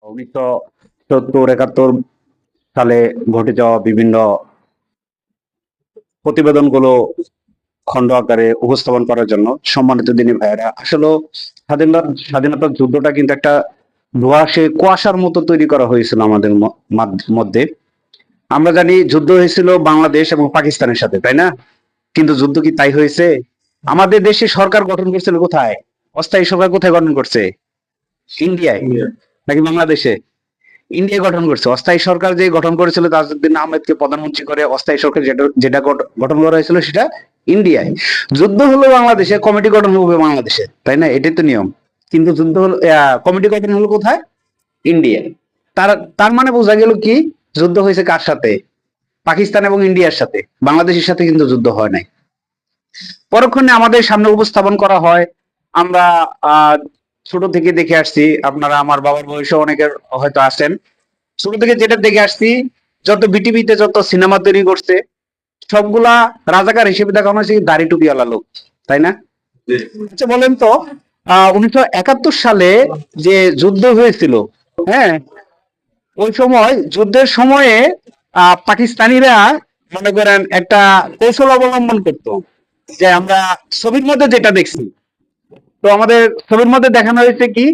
1970-71 সালে ঘটে যাওয়া বিভিন্ন প্রতিবেদনগুলো খণ্ড আকারে উপস্থাপন করার জন্য সম্মানিত দিনী ভাইয়েরা, আসলে স্বাধীনতার যুদ্ধটা কিন্তু একটা কুয়াশার মতো তৈরি করা হয়েছিল আমাদের মধ্যে। আমরা জানি যুদ্ধ হয়েছিল বাংলাদেশ এবং পাকিস্তানের সাথে, তাই না? কিন্তু যুদ্ধ কি তাই হয়েছে? আমাদের দেশে সরকার গঠন করছিল কোথায়? অস্থায়ী সরকার কোথায় গঠন করছে? ইন্ডিয়ায় নাকি বাংলাদেশে? ইন্ডিয়া গঠন করছে। অস্থায়ী সরকার যে গঠন করেছিল তাজউদ্দিন আহমেদকে প্রধানমন্ত্রী করে, অস্থায়ী সরকার যেটা গঠন করা হয়েছিল সেটা ইন্ডিয়ায়। যুদ্ধ হলো বাংলাদেশে, কমিটি গঠন হবে বাংলাদেশে, তাই না? এটাই তো নিয়ম। কিন্তু যুদ্ধ হলো, কমিটি গঠন হলো কোথায়? ইন্ডিয়ায়। তার মানে বোঝা গেল কি, যুদ্ধ হয়েছে কার সাথে? পাকিস্তান এবং ইন্ডিয়ার সাথে। বাংলাদেশের সাথে কিন্তু যুদ্ধ হয় নাই। পরক্ষণে আমাদের সামনে উপস্থাপন করা হয়, আমরা ছোট থেকে দেখে আসছি। আপনারা আমার বাবার বয়সে অনেকের হয়তো আসেন। ছোট থেকে যেটা দেখে আসছি, যত বিটিভিতে যত সিনেমা তৈরি করছে সবগুলা রাজাকার হিসেবে দেখানো হয়েছে দাড়ি টুপিওয়ালা লোক, তাই না? আচ্ছা বলেন তো, 1971 সালে যে যুদ্ধ হয়েছিল, হ্যাঁ, ওই সময় যুদ্ধের সময়ে পাকিস্তানিরা মনে করেন একটা কৌশল অবলম্বন করতো, যে আমরা ছবির মধ্যে যেটা দেখছি। তো আমাদের ছবির মধ্যে দেখানো হয়েছে কি,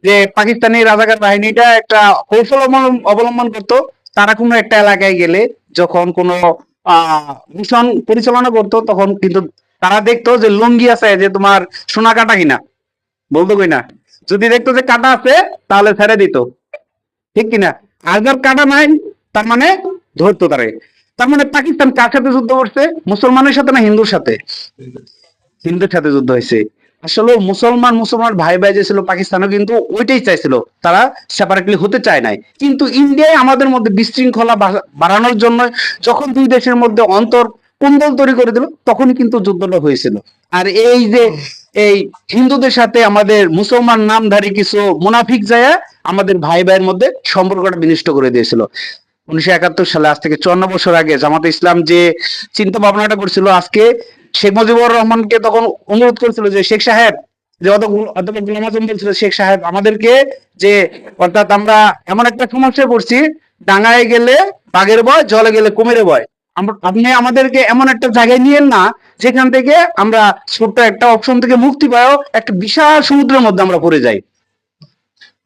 যে পাকিস্তানি রাজাকার বাহিনীটা একটা কৌশল অবলম্বন করতো। তারা কোনো একটা এলাকায় গেলে যখন কোনো মিশন পরিচালনা করতো, তখন কিন্তু তারা দেখতো যে লুঙ্গি আছে, যে তোমার সোনা কাটা কিনা, বলতো কিনা। যদি দেখতো যে কাটা আছে তাহলে ছেড়ে দিত, ঠিক কিনা। আর যার কাটা নাই তার মানে ধরতো তারে। তার মানে পাকিস্তান কার সাথে যুদ্ধ করছে? মুসলমানের সাথে না হিন্দুর সাথে? হিন্দুর সাথে যুদ্ধ হয়েছে। আসলে মুসলমান ভাই ভাই যে ছিল, পাকিস্তানও কিন্তু ওইটাই চাইছিল, তারা সেপারেটলি হতে চায় নাই। কিন্তু ইন্ডিয়ায় আমাদের মধ্যে বিশৃঙ্খলা বাড়ানোর জন্য যখন দুই দেশের মধ্যে কুন্দল তৈরি করে দিল, তখনই কিন্তু যুদ্ধটা হয়েছিল। আর এই যে এই হিন্দুদের সাথে আমাদের মুসলমান নামধারী কিছু মুনাফিক যায় আমাদের ভাই ভাইয়ের মধ্যে সম্পর্কটা বিনষ্ট করে দিয়েছিল। 1971 সালে, আজ থেকে 54 বছর আগে জামাতে ইসলাম যে চিন্তা ভাবনাটা করছিল, আজকে শেখ মুজিবুর রহমানকে তখন অনুরোধ করেছিল যে শেখ সাহেব, যে অধ্যাপক গোলাম আজম বলছিল, শেখ সাহেব আমাদেরকে যে, অর্থাৎ আমরা এমন একটা সমস্যায় পড়ছি, ডাঙায় গেলে বাঘের ভয়, জলে গেলে কুমিরের ভয়। আপনি আমাদেরকে এমন একটা জায়গায় নিয়েন না যেখান থেকে আমরা ছোট্ট একটা অপশন থেকে মুক্তি পাইও একটা বিশাল সমুদ্রের মধ্যে আমরা পড়ে যাই।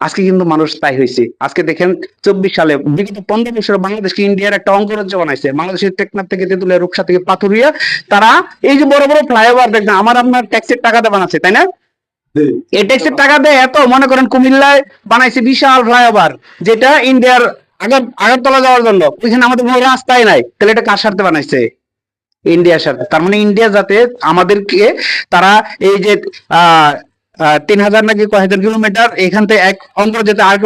আজকে কিন্তু মানুষ তাই হয়েছে। আজকে দেখেন 24 সালে, বিগত 15 বছরে বাংলাদেশকে ইন্ডিয়ার একটা অঙ্গরাজ্য বানাইছে। বাংলাদেশের টেকনাফ থেকে তেতুলিয়া, রূপসা থেকে পাথুরিয়া, তারা এই যে বড় বড় ফ্লাইওভার দেখেন, আমার আপনার ট্যাক্সের টাকাতে বানাচ্ছে, তাই না? এই ট্যাক্সের টাকা দিয়ে এত, মনে করেন কুমিল্লায় বানাইছে বিশাল ফ্লাইওভার, যেটা ইন্ডিয়ার আগরতলা যাওয়ার জন্য। ওইখানে আমাদের কোনো রাস্তাই নাই। তাহলে এটা কার স্বার্থে বানাইছে? ইন্ডিয়ার সাথে। তার মানে ইন্ডিয়া যাতে আমাদেরকে, তারা এই যে 3000 নাকি কয় হাজার কিলোমিটার এখান থেকে এক অঙ্গরাজ্যে আর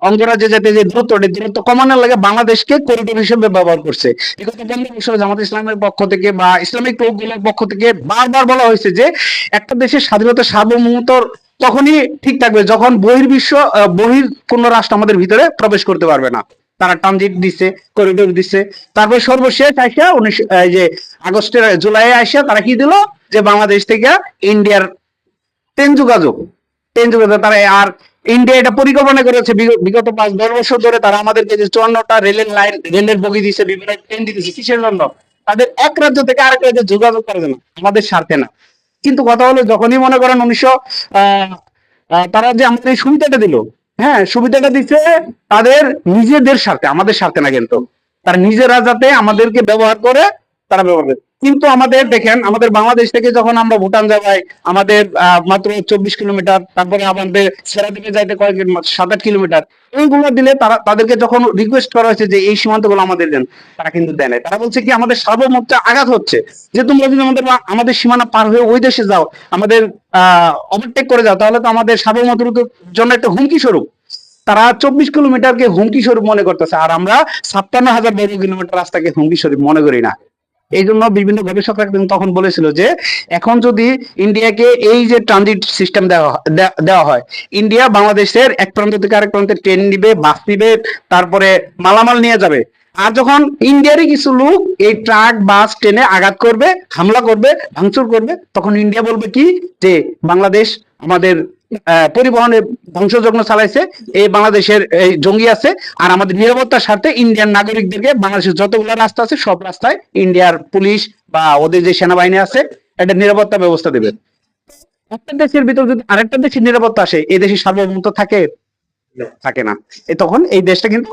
অঙ্গরাজ্যে যেতে যে দূরত্ব কমানোর লাগে বাংলাদেশকে করিডোর হিসেবে ব্যবহার করছে। বিগত 15 বছরে জামাত ইসলামের পক্ষ থেকে বা ইসলামিক গ্রুপগুলোর পক্ষ থেকে বারবার বলা হয়েছে যে একটা দেশের স্বাধীনতা সার্বভৌমত্ব তখনই ঠিক থাকবে যখন বহির কোন রাষ্ট্র আমাদের ভিতরে প্রবেশ করতে পারবে না। তারা ট্রানজিট দিচ্ছে, করিডোর দিচ্ছে। তারপর সর্বশেষ আইসা জুলাই আইসা তারা কি দিল, যে বাংলাদেশ থেকে ইন্ডিয়ার ট্রেন যোগাযোগ তারা। আর ইন্ডিয়া এটা পরিকল্পনা করেছে বিগত 5-10 বছর ধরে, তারা আমাদেরকে যে 54টা রেলের বগি দিচ্ছে, বিভিন্ন ট্রেন দিতেছে। কিসের জন্য? তাদের এক রাজ্য থেকে আরেক রাজ্যে যোগাযোগ করার জন্য, আমাদের স্বার্থে না। কিন্তু কথা হলো, যখনই মনে করেন তারা যে আমাদের এই সুবিধাটা দিল, হ্যাঁ, সুবিধাটা দিচ্ছে তাদের নিজেদের স্বার্থে, আমাদের স্বার্থে না। কিন্তু তারা নিজেরা যাতে আমাদেরকে ব্যবহার করে, তারা ব্যবহার করে। কিন্তু আমাদের দেখেন, আমাদের বাংলাদেশ থেকে যখন আমরা ভুটান যাই, আমাদের মাত্র 24 কিলোমিটার, তারপরে আমাদের সেরাদ্বীপে যাইতে 7-8 কিলোমিটার। এইগুলো দিলে তাদেরকে যখন রিকোয়েস্ট করা হয়েছে যে এই সীমান্তগুলো আমাদের দেন, তারা কিন্তু দেয় না। তারা বলছে কি, আমাদের সার্বভৌমত্বে আঘাত হচ্ছে, যে তোমরা যদি আমাদের সীমানা পার হয়ে ওই দেশে যাও, আমাদের ওভারটেক করে যাও, তাহলে তো আমাদের সার্বভৌমত্বের জন্য একটা হুমকি স্বরূপ। তারা 24 কিলোমিটারকে হুমকি স্বরূপ মনে করতেছে, আর আমরা 57,000 বর্গ কিলোমিটার রাস্তাকে হুমকি স্বরূপ মনে করি না। এই জন্য বিভিন্ন গবেষকরা কিন্তু তখন বলেছিল যে এখন যদি ইন্ডিয়াকে এই যে ট্রানজিট সিস্টেম দেওয়া হয়, ইন্ডিয়া বাংলাদেশের এক প্রান্ত থেকে আরেক প্রান্তে ট্রেন নিবে, বাস নিবে, তারপরে মালামাল নিয়ে যাবে। আর যখন ইন্ডিয়ারই কিছু লোক এই ট্রাক, বাস, ট্রেনে আঘাত করবে, হামলা করবে, ভাঙচুর করবে, তখন ইন্ডিয়া বলবে কি, যে বাংলাদেশ আমাদের পরিবহনে ধ্বংসযজ্ঞ চালাইছে এই বাংলাদেশের এই জঙ্গি আছে। আর আমাদের নিরাপত্তার স্বার্থে ইন্ডিয়ান নাগরিকদেরকে বাংলাদেশের যতগুলো রাস্তা আছে সব রাস্তায় ইন্ডিয়ার পুলিশ বা ওদের যে সেনাবাহিনী আছে একটা নিরাপত্তা ব্যবস্থা দেবে। একটা দেশের ভিতর যদি আরেকটা দেশের নিরাপত্তা আসে, এই দেশের সার্বভৌমত্ব থাকে? থাকে না। তখন এই দেশটা কিন্তু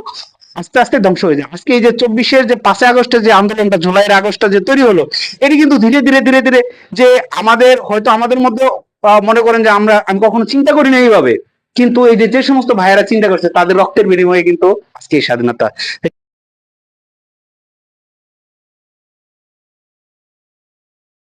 আস্তে আস্তে ধ্বংস হয়ে যায়। আজকে এই যে 24-এর যে 5 আগস্টের যে আন্দোলনটা, জুলাইয়ের আগস্টটা যে তৈরি হলো, এটি কিন্তু ধীরে ধীরে ধীরে ধীরে যে আমাদের হয়তো আমাদের মধ্যে মনে করেন যে আমি কখনো চিন্তা করি না এইভাবে, কিন্তু এই যে যে সমস্ত ভাইয়েরা চিন্তা করছে তাদের রক্তের বিনিময়ে কিন্তু আজকে এই স্বাধীনতা।